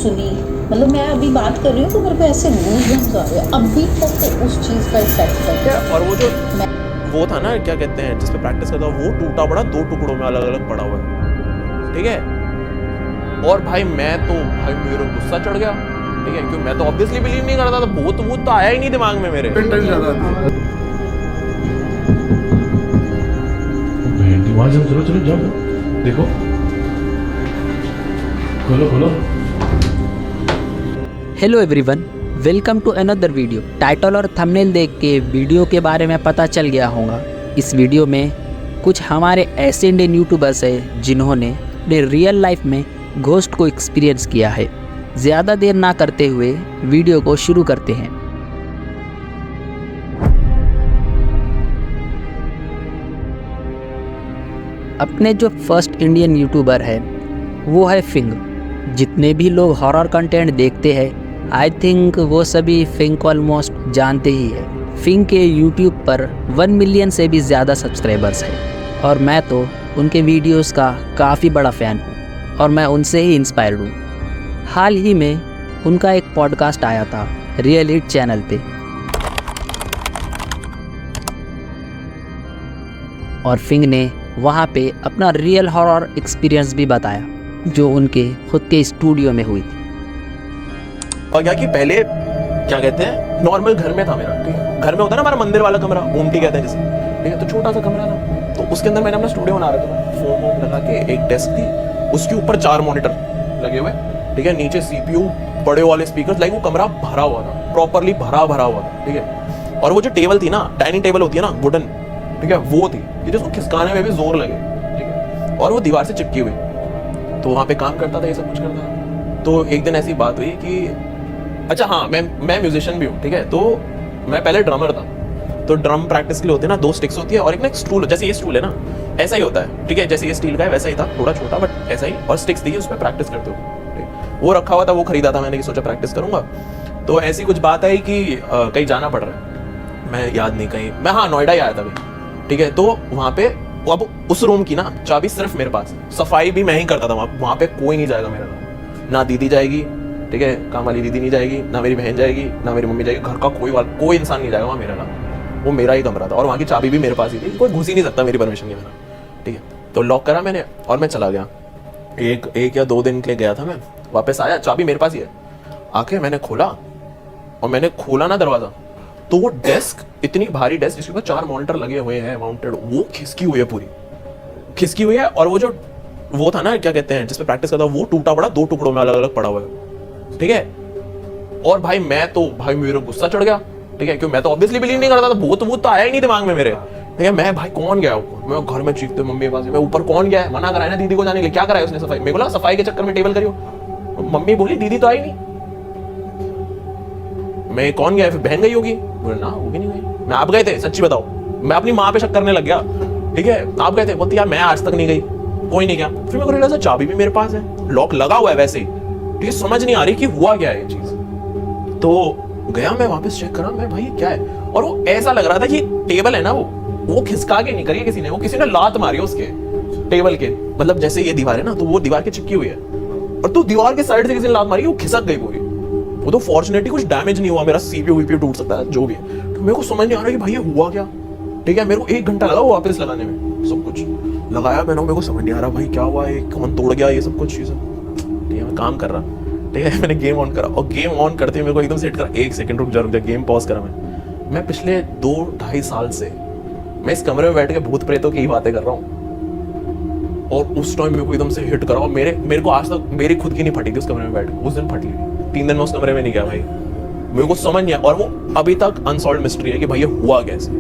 सुनी, मतलब मैं अभी बात कर रही हूँ तो मेरे को ऐसे गूज़बम्स आ रहे हैं अभी तक, तो उस चीज़ का इफेक्ट है। और वो जो वो था ना, क्या कहते हैं, जिस पे प्रैक्टिस करता वो टूटा पड़ा 2 टुकड़ों में अलग अलग पड़ा हुआ है, ठीक है। और भाई मैं तो भाई मेरे गुस्सा चढ़ गया, ठीक है, क्योंकि मैं तो ऑब्वियसली बिलीव नहीं करता था, भूत तो आया ही नहीं दिमाग में मेरे। वहां जाओ, चलो चलो जाओ, देखो, खोलो खोलो। Hello everyone, welcome to another video. Title और थंबनेल देख के वीडियो के बारे में पता चल गया होगा। इस वीडियो में कुछ हमारे ऐसे इंडियन यूट्यूबर्स हैं जिन्होंने अपने रियल लाइफ में घोस्ट को एक्सपीरियंस किया है। ज़्यादा देर ना करते हुए वीडियो को शुरू करते हैं। अपने जो फर्स्ट इंडियन यूट्यूबर है वो है फिंग। जितने भी लोग हॉरर कंटेंट देखते हैं, आई थिंक वो सभी फिंग को ऑलमोस्ट जानते ही है। फिंग के यूट्यूब पर 1 मिलियन से भी ज़्यादा सब्सक्राइबर्स हैं और मैं तो उनके वीडियोस का काफ़ी बड़ा फ़ैन हूँ और मैं उनसे ही इंस्पायर्ड हूँ। हाल ही में उनका एक पॉडकास्ट आया था रियल हिट चैनल पे, और फिंग ने वहाँ पे अपना रियल हॉरर एक्सपीरियंस भी बताया जो उनके खुद के स्टूडियो में हुई थी। और क्या कि पहले क्या कहते हैं, नॉर्मल घर में था मेरा, ठीक है। घर में होता है ना हमारा मंदिर वाला कमरा, ओमटी कहते हैं जिसे, ठीक है। तो छोटा सा कमरा था, तो उसके अंदर मैंने अपना स्टूडियो बना रखा था। फोम वोम लगा के एक डेस्क थी, उसके ऊपर 4 मॉनिटर लगे हुए, ठीक है। नीचे सीपीयू, बड़े वाले स्पीकर, लाइक वो कमरा भरा हुआ था, प्रॉपरली भरा हुआ था, ठीक है। और वो जो टेबल थी ना, डाइनिंग टेबल होती है ना वुडन, ठीक है, वो थी कि जिसको खिसकाने में भी जोर लगे, ठीक है। और वो दीवार से चिपकी हुई, तो वहाँ पे काम करता था, ये सब कुछ करता था। तो एक दिन ऐसी बात हुई कि अच्छा हाँ, मैं म्यूजिशियन भी हूँ, ठीक है। तो मैं पहले ड्रमर था, तो ड्रम प्रैक्टिस के लिए होते हैं ना 2 स्टिक्स होती है और एक ना एक स्टूल, जैसे ये स्टूल है ना, ऐसा ही होता है, ठीक है। जैसे ये स्टील का है वैसा ही था, थोड़ा छोटा बट ऐसा ही, और स्टिक्स दी उस पर प्रैक्टिस करते हो, ठीक। वो रखा हुआ था, वो खरीदा था मैंने कि सोचा प्रैक्टिस करूंगा। तो ऐसी कुछ बात आई कि कहीं जाना पड़ रहा है, मैं याद नहीं कहीं, मैं हाँ नोएडा ही आया था भाई, ठीक है। तो वहाँ पे अब उस रूम की ना चाबी सिर्फ मेरे पास, सफाई भी मैं ही करता था वहाँ पे, कोई नहीं जाएगा मेरा, ना दीदी जाएगी, ठीक है, काम वाली दीदी नहीं जाएगी, ना मेरी बहन जाएगी, ना मेरी मम्मी जाएगी, घर का कोई इंसान नहीं जाएगा वहाँ मेरा ना, वो मेरा ही कमरा था और वहाँ की चाबी भी मेरे पास ही थी, कोई घुस ही नहीं सकता मेरी परमिशन के बिना, ठीक है। तो लॉक करा मैंने और मैं चला गया। एक या 2 दिन के लिए गया था मैं, वापस आया, चाबी मेरे पास ही है। आके मैंने खोला, और मैंने खोला ना दरवाजा, तो वो डेस्क, इतनी भारी डेस्क जिसके ऊपर 4 मॉनिटर लगे हुए हैं माउंटेड, वो खिसकी हुई है, पूरी खिसकी हुई है। और वो जो वो था ना, क्या कहते हैं, जिस पे प्रैक्टिस करता वो टूटा पड़ा 2 टुकड़ों में अलग अलग पड़ा हुआ है, ठीक है। और भाई मैं तो भाई मेरे गुस्सा चढ़ गया, ठीक है, क्योंकि मैं तो ऑब्वियसली बिलीव नहीं करता था, भूत तो आया ही नहीं दिमाग में मेरे, ठीक है। मैं भाई कौन गया ऊपर, मैं घर में चीखते मम्मी के पास, मैं ऊपर कौन गया है, मना कराया ना दीदी को जाने के लिए, क्या कराया उसने, सफाई। मेरे को लगा सफाई के चक्कर में टेबल करियो, मम्मी बोली दीदी तो आई नहीं, मैं कौन गया, फिर बहन गई होगी, बोले ना वो भी नहीं गई, मैं आप गए थे, सच्ची बताओ। मैं अपनी माँ पे शक करने लग गया, ठीक है, आप गए थे, बोलती यार मैं आज तक नहीं गई, कोई नहीं गया। फिर मेरे को रियलाइज चाबी भी मेरे पास है, लॉक लगा हुआ है वैसे ही, ठीक है, समझ नहीं आ रही कि हुआ क्या है ये चीज। तो गया मैं वापस चेक करा, मैं भाई क्या है, और वो ऐसा लग रहा था कि टेबल है ना, वो खिसका के नहीं करी किसी ने, वो किसी ने लात मारी उसके टेबल के, मतलब जैसे ये दीवार है ना, तो वो दीवार के चिपकी हुई है, और तो दीवार के साइड से किसी ने लात मारी, वो खिसक गई पूरी। वो तो फॉर्चुनेटली कुछ डैमेज नहीं हुआ, मेरा सीपीयू वीपीयू टूट सकता है जो भी है। तो मेरे को समझ नहीं आ रहा कि भाई ये हुआ क्या, ठीक है। मेरे को 1 घंटा लगा वो वापस लगाने में, सब कुछ लगाया मैंने, मेरे को समझ नहीं आ रहा भाई क्या हुआ है, कौन तोड़ गया, ये सब कुछ चीजें, ठीक है। मैं काम कर रहा, ठीक है, मैंने गेम ऑन करा, और गेम ऑन करते हुए मेरे को एकदम से हिट करा, 1 सेकंड रुक जा, गेम पॉज करा। मैं पिछले 2-2.5 साल से मैं इस कमरे में बैठ के भूत प्रेतों की ही बातें कर रहा हूँ, और उस टाइम मेरे को एकदम से हिट करा, और मेरे को आज तक मेरी खुद की नहीं फटी थी उस कमरे में बैठ के, उस दिन फटी, 3 दिन में उस कमरे में नहीं गया भाई, मेरे को समझ नहीं आया, और वो अभी तक अनसॉल्व्ड मिस्ट्री है कि भाई ये हुआ कैसे।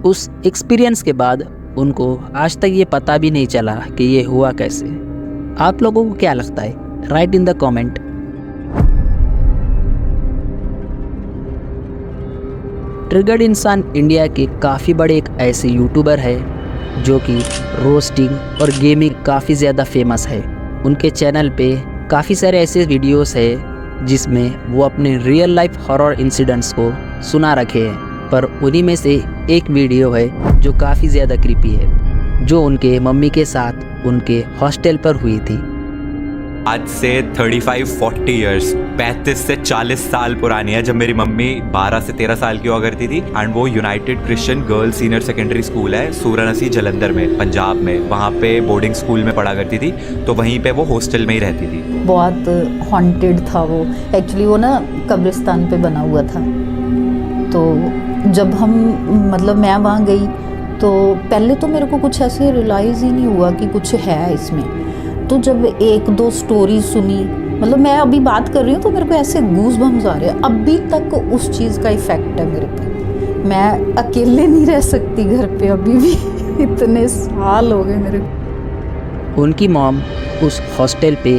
उस एक्सपीरियंस के बाद उनको आज तक ये पता भी नहीं चला कि ये हुआ कैसे। आप लोगों को क्या लगता है? Right in the comment. Triggered इंसान इंडिया के काफ़ी बड़े एक ऐसे यूट्यूबर है जो कि रोस्टिंग और गेमिंग काफ़ी ज़्यादा फेमस है। उनके चैनल पे काफ़ी सारे ऐसे वीडियोस है जिसमें वो अपने रियल लाइफ हॉरर इंसिडेंट्स को सुना रखे हैं, पर उन्हीं में से एक वीडियो है जो काफ़ी ज़्यादा क्रीपी है, जो उनके मम्मी के साथ उनके हॉस्टल पर हुई थी। आज से 35-40 ईयर्स 35 से 40 साल पुरानी है, जब मेरी मम्मी 12 से 13 साल की हुआ करती थी। एंड वो United Christian girls senior secondary school है सूरनसी जलंधर में, पंजाब में। वहाँ पे बोर्डिंग स्कूल में पढ़ा करती थी, तो वहीं पे वो हॉस्टल में ही रहती थी। बहुत हॉन्टेड था वो। एक्चुअली वो ना कब्रिस्तान पे बना हुआ था। तो जब हम मतलब मैं वहाँ गई तो पहले तो मेरे को कुछ ऐसे रियलाइज़ ही नहीं हुआ कि कुछ है इसमें। तो जब एक दो स्टोरी सुनी, मतलब मैं अभी बात कर रही हूँ तो मेरे को ऐसे गूज़ बम्स आ रहे हैं। अभी तक उस चीज़ का इफ़ेक्ट है मेरे पे। मैं अकेले नहीं रह सकती घर पे अभी भी। इतने साल हो गए मेरे को। उनकी मॉम उस हॉस्टल पे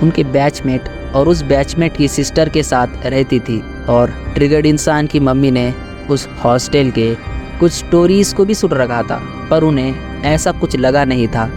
उनके बैचमेट और उस बैचमेट की सिस्टर के साथ रहती थी। और ट्रिगर्ड इंसान की मम्मी ने उस हॉस्टल के कुछ स्टोरीज़ को भी सुन रखा था, पर उन्हें ऐसा कुछ लगा नहीं था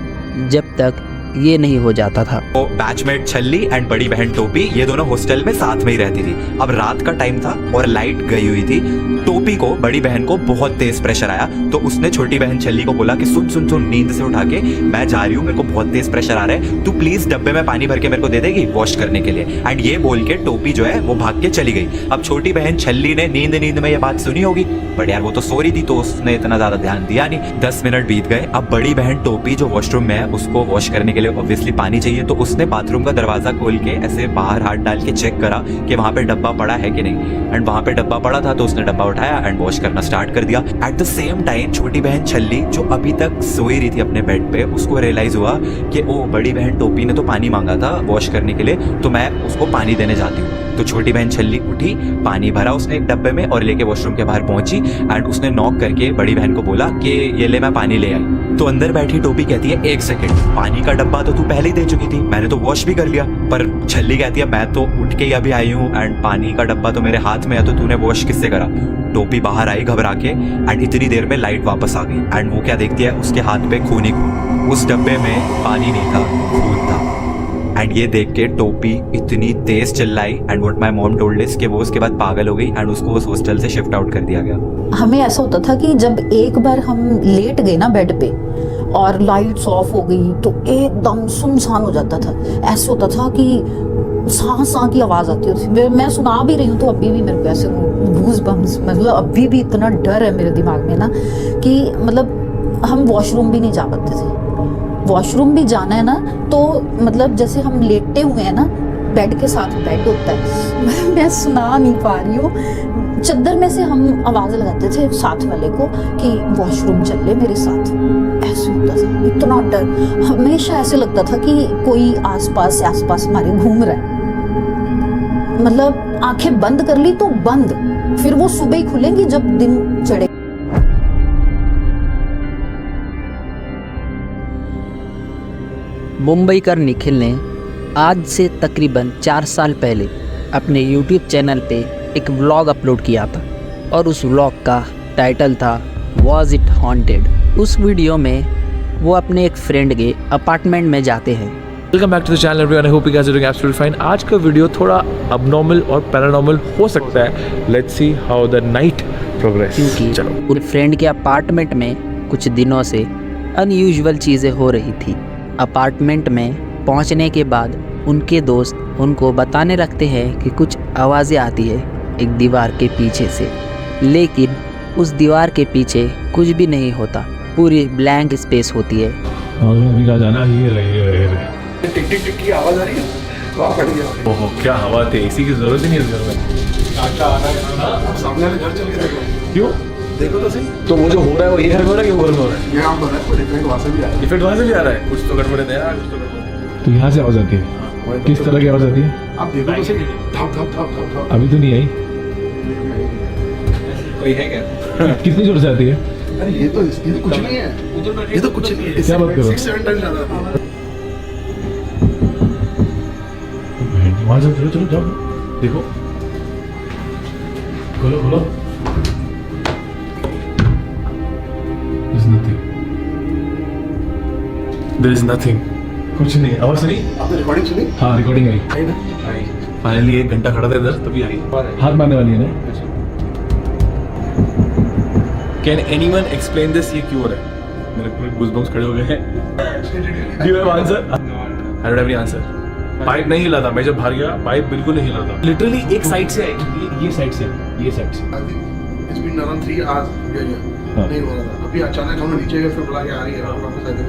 जब तक ये नहीं हो जाता था। वो बैचमेट छल्ली एंड बड़ी बहन टोपी, ये दोनों हॉस्टल में साथ में ही रहती थी। अब रात का टाइम था और लाइट गई हुई थी। टोपी को, बड़ी बहन को बहुत तेज प्रेशर आया, तो उसने छोटी बहन छल्ली को बोला कि सुन सुन सुन, नींद से उठा के मैं जा रही हूँ, मेरे को बहुत तेज प्रेशर आ रहा है, तू प्लीज डब्बे में पानी भर के मेरे को दे देगी वॉश करने के लिए। एंड ये बोल के टोपी जो है वो भाग के चली गई। अब छोटी बहन छल्ली ने नींद में ये बात सुनी होगी, बट यार वो तो सो रही थी तो उसने इतना ज्यादा ध्यान दिया नहीं। 10 मिनट बीत गए। अब बड़ी बहन टोपी जो वॉशरूम में है, उसको वॉश करने के लिए ऑब्वियसली पानी चाहिए, तो उसने बाथरूम का दरवाजा खोल के ऐसे बाहर हाथ डाल के चेक करा कि वहां पे डब्बा पड़ा है कि नहीं। एंड वहां पे डब्बा पड़ा था, तो उसने डब्बा उठाया एंड वॉश करना स्टार्ट कर दिया। एट द सेम टाइम छोटी बहन छल्ली जो अभी तक सोई रही थी अपने बेड पे, उसको रियलाइज हुआ कि ओ, बड़ी बहन टोपी ने तो पानी मांगा था वॉश करने के लिए, तो मैं उसको पानी देने जाती हूँ। तो छोटी बहन छल्ली उठी, पानी भरा उसने एक डब्बे में और लेके वॉशरूम के बाहर पहुंची। एंड उसने नॉक करके बड़ी बहन को बोला कि ये ले, मैं पानी ले आई। तो अंदर बैठी टोपी कहती है, 1 सेकंड, पानी का डब्बा तो तू पहले ही दे चुकी थी, मैंने तो वॉश भी कर लिया। पर छल्ली कहती है, मैं तो उठ के ही अभी आई हूँ एंड पानी का डब्बा तो मेरे हाथ में है, तो तूने वॉश किससे करा। टोपी बाहर आई घबरा के एंड इतनी देर में लाइट वापस आ गई। एंड वो क्या देखती है, उसके हाथ पे खून ही खून, उस डब्बे में पानी नहीं था, खून था। एंड ये देख के टोपी इतनी तेज चिल्लाई and what my mom told is कि वो उसके बाद पागल हो गई एंड उसको उस हॉस्टल से शिफ्ट आउट कर दिया गया। हमें ऐसा होता था कि जब एक बार हम लेट गए ना बेड पे और लाइट्स ऑफ हो गई तो एकदम सुनसान हो जाता था। ऐसा होता था कि सांस की आवाज़ आती होती। मैं सुना भी रही हूँ तो अभी भी मेरे को ऐसे गूज़ बम्स, मतलब अभी भी इतना डर है मेरे दिमाग में ना कि मतलब हम वॉशरूम भी नहीं जा पाते थे। वॉशरूम भी जाना है ना तो मतलब जैसे हम लेटे हुए हैं ना, बेड के साथ बेड होता है, मैं सुना नहीं पा रही हूँ। चद्दर में से हम आवाज़ लगाते थे साथ वाले को कि वॉशरूम चल ले मेरे साथ। ऐसे होता था, इतना डर। हमेशा ऐसे लगता था कि कोई आसपास हमारे घूम रहा है। मतलब आंखें बंद कर ली तो बंद, फिर वो सुबह ही खुलेंगी जब दिन चढ़े। मुंबई कर निखिल ने आज से तकरीबन 4 साल पहले अपने YouTube चैनल पे एक व्लॉग अपलोड किया था और उस व्लॉग का टाइटल था वॉज इट हॉन्टेड। उस वीडियो में वो अपने एक फ्रेंड के अपार्टमेंट में जाते हैं। Welcome back to the channel everyone, I hope you guys are doing absolutely fine. आज का वीडियो थोड़ा अबनॉर्मल और पैरानॉर्मल हो सकता है। Let's see how the night progress. क्योंकि चलो, उन फ्रेंड के अपार्टमेंट में कुछ दिनों से अनयूजुअल चीज़ें हो रही थी। अपार्टमेंट में पहुंचने के बाद उनके दोस्त उनको बताने लगते हैं कि कुछ आवाज़ें आती है एक दीवार के पीछे से, लेकिन उस दीवार के पीछे कुछ भी नहीं होता, पूरी ब्लैंक स्पेस होती है। अभी कहाँ जाना? ये रहे टिक टिक टिक की आवाज आ रही है, वहाँ फट गया। ओहो, क्या हवा थी, एसी की जरूरत ही नहीं है इस घर में। सामने वाले घर चले गए। क्यों? देखो तो सही। तो वो जो हो रहा है वो ये घर में हो रहा है कि वो घर में हो रहा है? यहाँ पर है, पर इफेक्ट वहाँ से भी आ रहा है। इफेक्ट वहाँ से भी आ रहा है, कुछ तो गड़बड़ है यार, कुछ तो गड़बड़। तो यहाँ से आवाज आती है? किस तरह की आवाज आती है? आप देखो तो सही। थप थप थप थप थप। अभी तो नहीं आई। कोई है क्या? कितनी जोर से आती है? अरे ये तो कुछ नहीं है, ये तो कुछ नहीं है। क्या बात करो? 6-7 टाइम ज़्यादा आती है। वहाँ जाओ, चलो चलो जाओ, देखो, खोलो खोलो। There is nothing. कुछ नहीं, आवाज सुनी? आपने रिकॉर्डिंग सुनी? हाँ, रिकॉर्डिंग आई। आई ना? आई। फाइनली 1 घंटा खड़ा था इधर, तभी आई। हाथ मारने वाली है ना? Can anyone explain this? ये क्यों हो रहा है? मेरे पूरे गूज़बम्स खड़े हो गए हैं। Do you have answer? I don't have any answer. Pipe नहीं हिला था, मैं जब बाहर गया पाइप बिल्कुल नहीं हिला था, लिटरली एक साइड से आई, ये साइड से, ये साइड से। I think it's been around 3 hours हाँ। नहीं हो रहा था। अभी अचानक हम नीचे गए, फिर बुला के आ रही है वापस आ गए।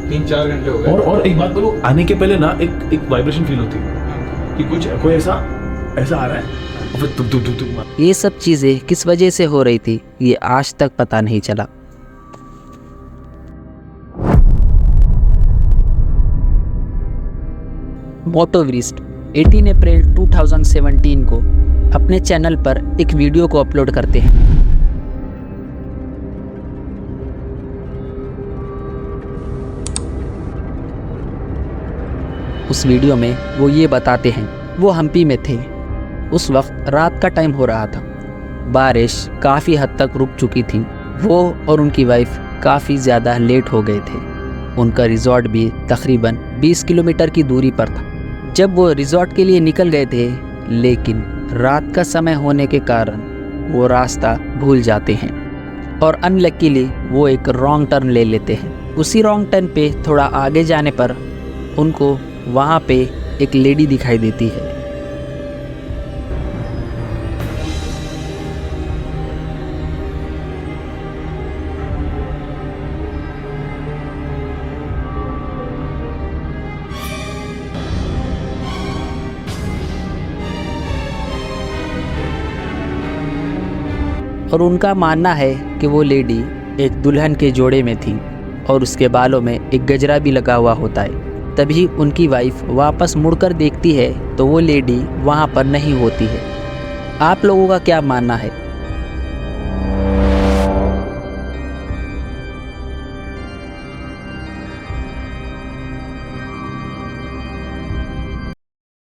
3-4 घंटे हो गए। और एक बात बोलो, आने के पहले ना एक वाइब्रेशन फील होती है कि कुछ कोई ऐसा आ रहा है और फिर तुम तुम तुम तुम। ये सब चीज़ें किस वजह से हो रही थी ये आज तक पता नहीं चला। मोटोवरिस्ट 18 अप्रैल 2017 को अपने चैनल पर एक वीडियो को अपलोड करते हैं। उस वीडियो में वो ये बताते हैं वो हम्पी में थे। उस वक्त रात का टाइम हो रहा था, बारिश काफ़ी हद तक रुक चुकी थी। वो और उनकी वाइफ काफ़ी ज़्यादा लेट हो गए थे। उनका रिजॉर्ट भी तकरीबन 20 किलोमीटर की दूरी पर था। जब वो रिजॉर्ट के लिए निकल गए थे, लेकिन रात का समय होने के कारण वो रास्ता भूल जाते हैं और अनलकीली वो एक रॉन्ग टर्न ले लेते हैं। उसी रॉन्ग टर्न पे थोड़ा आगे जाने पर उनको वहाँ पे एक लेडी दिखाई देती है। और उनका मानना है कि वो लेडी एक दुल्हन के जोड़े में थी और उसके बालों में एक गजरा भी लगा हुआ होता है। तभी उनकी वाइफ वापस मुड़कर देखती है तो वो लेडी वहाँ पर नहीं होती है। आप लोगों का क्या मानना है?